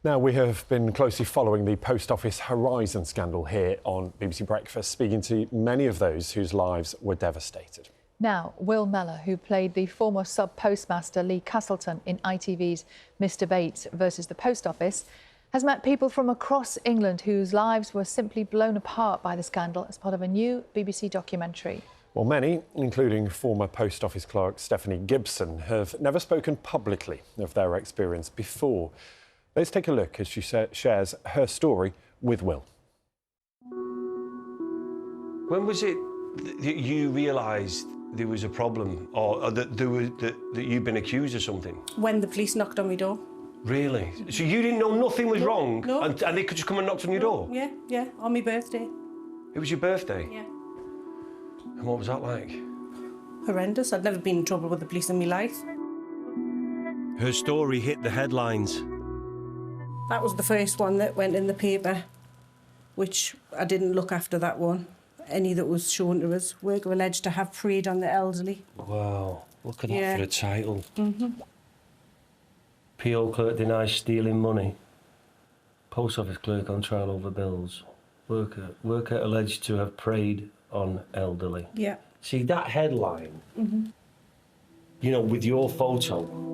Now, we have been closely following the Post Office Horizon scandal here on BBC Breakfast, speaking to many of those whose lives were devastated. Now, Will Mellor, who played the former sub-postmaster Lee Castleton in ITV's Mr Bates versus the Post Office, has met people from across England whose lives were simply blown apart by the scandal as part of a new BBC documentary. Well, many, including former Post Office clerk Stephanie Gibson, have never spoken publicly of their experience before. Let's take a look as she shares her story with Will. When was it that you realised there was a problem, or that you'd been accused of something? When the police knocked on my door. Really? So you didn't know nothing was wrong? No. And they could just come and knock on your door? Yeah, on my birthday. It was your birthday? Yeah. And what was that like? Horrendous. I'd never been in trouble with the police in my life. Her story hit the headlines. That was the first one that went in the paper, which I didn't look after that one. Any that was shown to us. We're alleged to have preyed on the elderly. Wow, look at that for a title. Mm-hmm. PO clerk denies stealing money. Post office clerk on trial over bills. Worker alleged to have preyed on elderly. Yeah. See, that headline, you know, with your photo.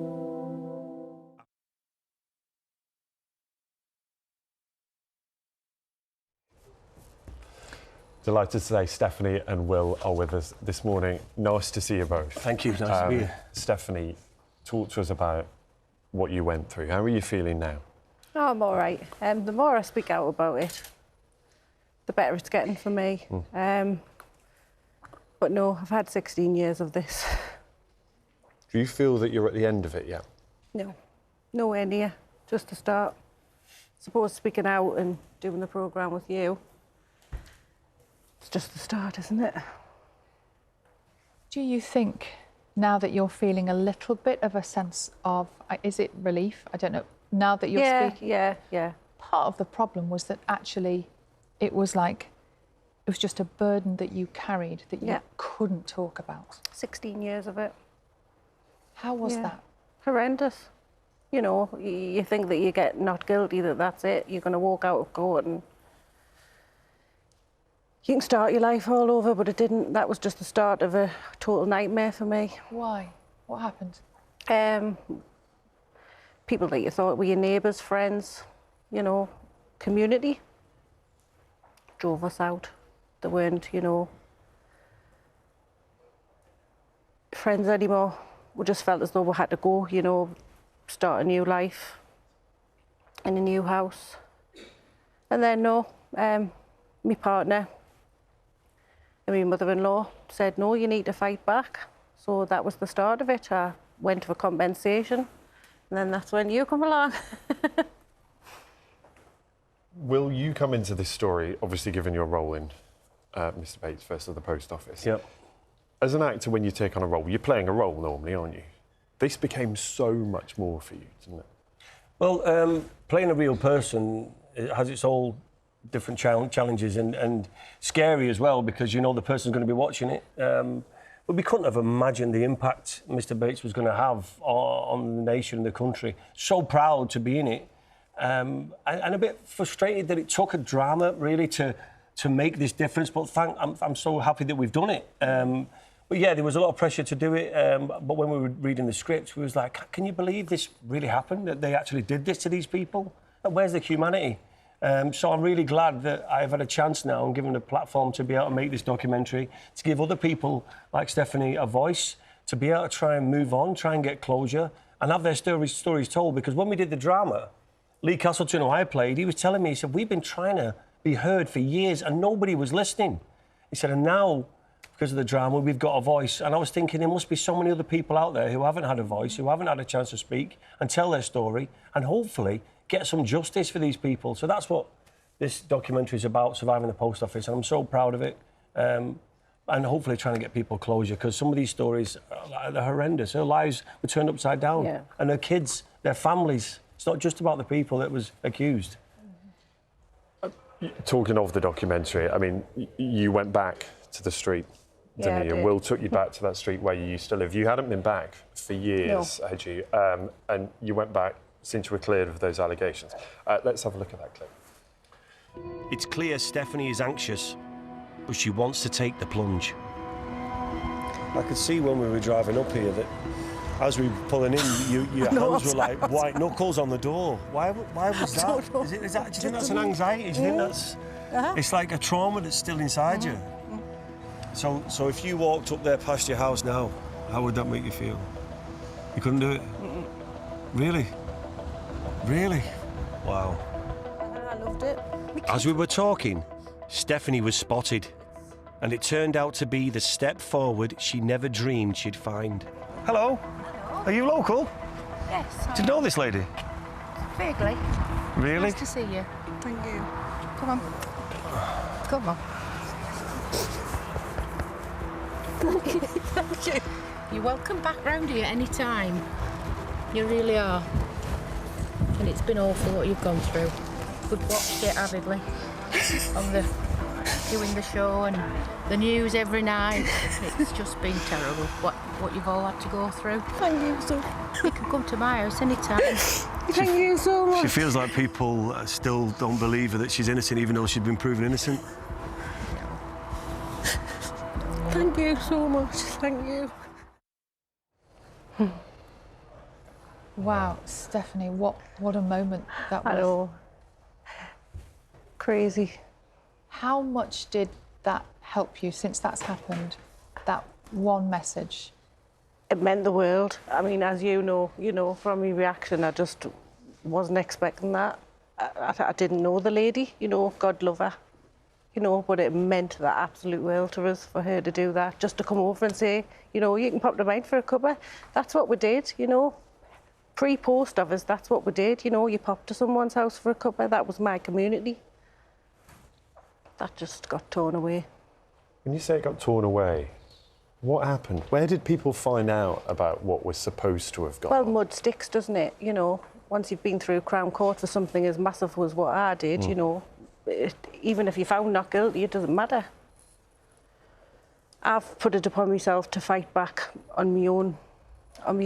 Delighted to say Stephanie and Will are with us this morning. Nice to see you both. Thank you, nice to be here. Stephanie, talk to us about what you went through. How are you feeling now? Oh, I'm all right. The more I speak out about it, the better it's getting for me. But no, I've had 16 years of this. Do you feel that you're at the end of it yet? No, nowhere near. Just the start. Suppose speaking out and doing the programme with you, it's just the start, isn't it? Do you think, now that you're feeling a little bit of a sense of, is it relief? I don't know. Now that you're speaking... Yeah. Part of the problem was that actually it was just a burden that you carried that you couldn't talk about. 16 years of it. How was that? Horrendous. You know, you think that you get not guilty, that's it. You're going to walk out of court and you can start your life all over, but it didn't. That was just the start of a total nightmare for me. Why? What happened? People that you thought were your neighbours, friends, you know, community, drove us out. They weren't, you know, friends anymore. We just felt as though we had to go, you know, start a new life in a new house. And then, my partner and my mother-in-law said, no, you need to fight back. So that was the start of it. I went for compensation, and then that's when you come along. Will you come into this story, obviously given your role in Mr Bates versus the Post Office? Yep. As an actor, when you take on a role, you're playing a role normally, aren't you? This became so much more for you, didn't it? Well, Playing a real person, it has its all different challenges and scary as well, because you know the person's going to be watching it. But we couldn't have imagined the impact Mr Bates was going to have on the nation and the country. So proud to be in it, and a bit frustrated that it took a drama really to make this difference. But I'm so happy that we've done it. But yeah, there was a lot of pressure to do it. But when we were reading the script, we was like, can you believe this really happened? That they actually did this to these people? Where's the humanity? So I'm really glad that I've had a chance now and given a platform to be able to make this documentary, to give other people like Stephanie a voice, to be able to try and move on, try and get closure, and have their stories told. Because when we did the drama, Lee Castleton, who I played, he was telling me, he said, we've been trying to be heard for years and nobody was listening. He said, and now, because of the drama, we've got a voice. And I was thinking there must be so many other people out there who haven't had a voice, who haven't had a chance to speak and tell their story, and hopefully get some justice for these people. So that's what this documentary is about, surviving the Post Office, and I'm so proud of it. And hopefully trying to get people closure, because some of these stories are horrendous. Her lives were turned upside down, and her kids, their families. It's not just about the people that was accused. Talking of the documentary, I mean, you went back to the street, didn't you? And Will took you back to that street where you used to live. You hadn't been back for years, had you? And you went back since you were cleared of those allegations. Let's have a look at that clip. It's clear Stephanie is anxious, but she wants to take the plunge. I could see when we were driving up here that as we were pulling in, your hands were like white knuckles on the door. Why was that? don't know. Do you think that's an anxiety? Do you think that's... It's like a trauma that's still inside you. So if you walked up there past your house now, how would that make you feel? You couldn't do it? Really? Really? Wow. I loved it. As we were talking, Stephanie was spotted, and it turned out to be the step forward she never dreamed she'd find. Hello. Hello. Are you local? Yes. Do you know this lady? Vaguely. Really? Nice to see you. Thank you. Come on. Come on. Thank you. You're welcome back round here any time. You really are. And it's been awful what you've gone through. We've watched it avidly on doing the show and the news every night. It's just been terrible what you've all had to go through. Thank you so You can come to my house anytime. Thank you so much. She feels like people still don't believe her that she's innocent, even though she's been proven innocent. Thank you so much. Thank you. Wow, Stephanie, what a moment that was. I know. Crazy. How much did that help you since that's happened? That one message? It meant the world. I mean, as you know from my reaction, I just wasn't expecting that. I didn't know the lady, God love her, but it meant the absolute world to us for her to do that, just to come over and say, you can pop the mind for a cuppa. That's what we did, Pre-post of us, that's what we did, you popped to someone's house for a cuppa. That was my community. That just got torn away. When you say it got torn away, what happened? Where did people find out about what was supposed to have gone Well, on? mud sticks, doesn't it? Once you've been through Crown Court for something as massive as what I did, even if you're found not guilty, it doesn't matter. I've put it upon myself to fight back on my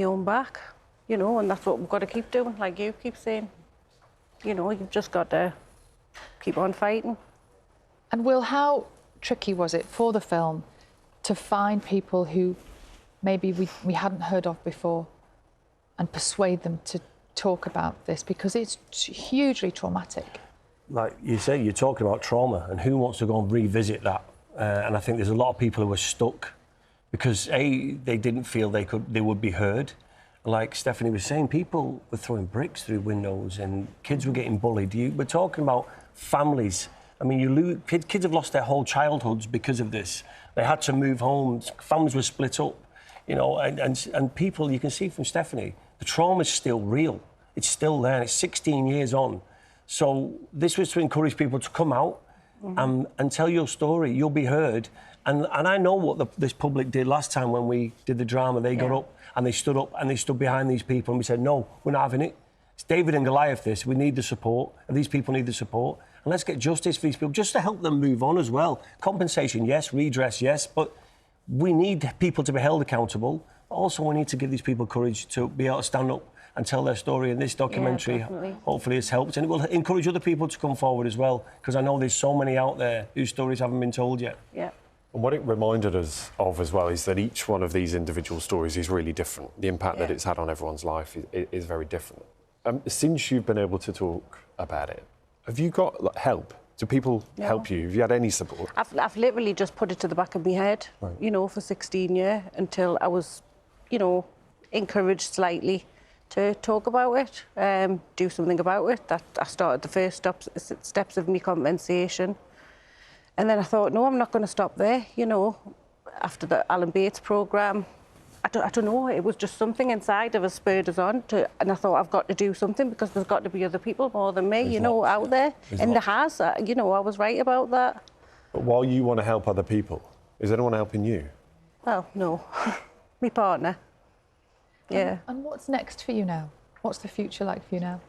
own back, and that's what we've got to keep doing, like you keep saying. You've just got to keep on fighting. And Will, how tricky was it for the film to find people who maybe we hadn't heard of before and persuade them to talk about this? Because it's hugely traumatic. Like you say, you're talking about trauma, and who wants to go and revisit that? And I think there's a lot of people who are stuck because they didn't feel they would be heard. Like Stephanie was saying, people were throwing bricks through windows and kids were getting bullied. We're talking about families. I mean, kids have lost their whole childhoods because of this. They had to move home. Families were split up, and people, you can see from Stephanie, the trauma's still real. It's still there, and it's 16 years on. So this was to encourage people to come out and tell your story. You'll be heard. And I know what this public did last time when we did the drama. They got up and they stood behind these people, and we said, no, we're not having it. It's David and Goliath this. We need the support, and these people need the support. And let's get justice for these people, just to help them move on as well. Compensation, yes. Redress, yes. But we need people to be held accountable. Also, we need to give these people courage to be able to stand up and tell their story. And this documentary, hopefully, has helped. And it will encourage other people to come forward as well, because I know there's so many out there whose stories haven't been told yet. Yeah. And what it reminded us of as well is that each one of these individual stories is really different. The impact that it's had on everyone's life is very different. Since you've been able to talk about it, have you got help? Do people help you? Have you had any support? I've literally just put it to the back of my head, for 16 years until I was, encouraged slightly to talk about it, do something about it. That I started the first steps of my compensation. And then I thought, no, I'm not going to stop there, after the Alan Bates programme. I don't know, it was just something inside of us spurred us on and I thought I've got to do something because there's got to be other people more than me, out there. And there has, I was right about that. But while you want to help other people, is anyone helping you? Well, no. My partner. Yeah. And what's next for you now? What's the future like for you now?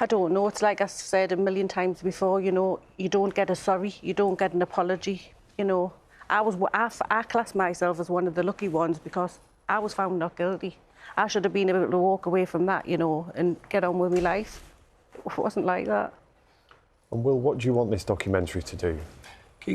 I don't know. It's like I said a million times before, you don't get a sorry, you don't get an apology, I class myself as one of the lucky ones because I was found not guilty. I should have been able to walk away from that, you know, and get on with my life. It wasn't like that. And Will, what do you want this documentary to do?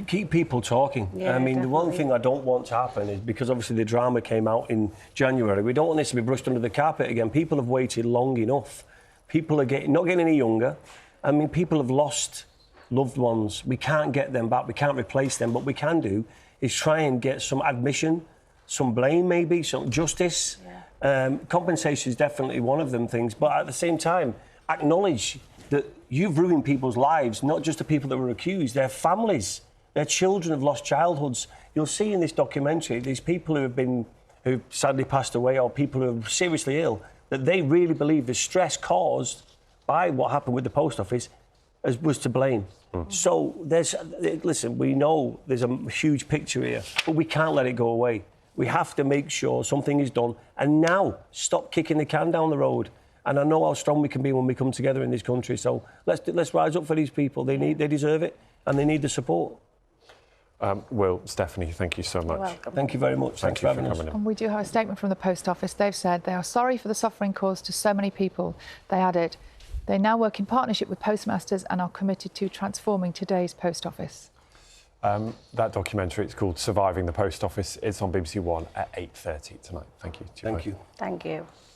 Keep people talking. Yeah, I mean, the one definitely. thing I don't want to happen is, because obviously the drama came out in January, we don't want this to be brushed under the carpet again. People have waited long enough. People are not getting any younger. I mean, people have lost loved ones. We can't get them back. We can't replace them. What we can do is try and get some admission, some blame maybe, some justice. Yeah. Compensation is definitely one of them things. But at the same time, acknowledge that you've ruined people's lives, not just the people that were accused, their families. Their children have lost childhoods. You'll see in this documentary these people who've sadly passed away, or people who are seriously ill, that they really believe the stress caused by what happened with the post office was to blame. So listen, we know there's a huge picture here, but we can't let it go away. We have to make sure something is done, and now stop kicking the can down the road. And I know how strong we can be when we come together in this country. So let's rise up for these people. They deserve it, and they need the support. Will, Stephanie, thank you so much. You're welcome. Thank you very much. Thanks for having us. And we do have a statement from the Post Office. They've said they are sorry for the suffering caused to so many people. They added, they now work in partnership with postmasters and are committed to transforming today's Post Office. That documentary, it's called Surviving the Post Office. It's on BBC One at 8:30 tonight. Thank you. Thank you. Thank you.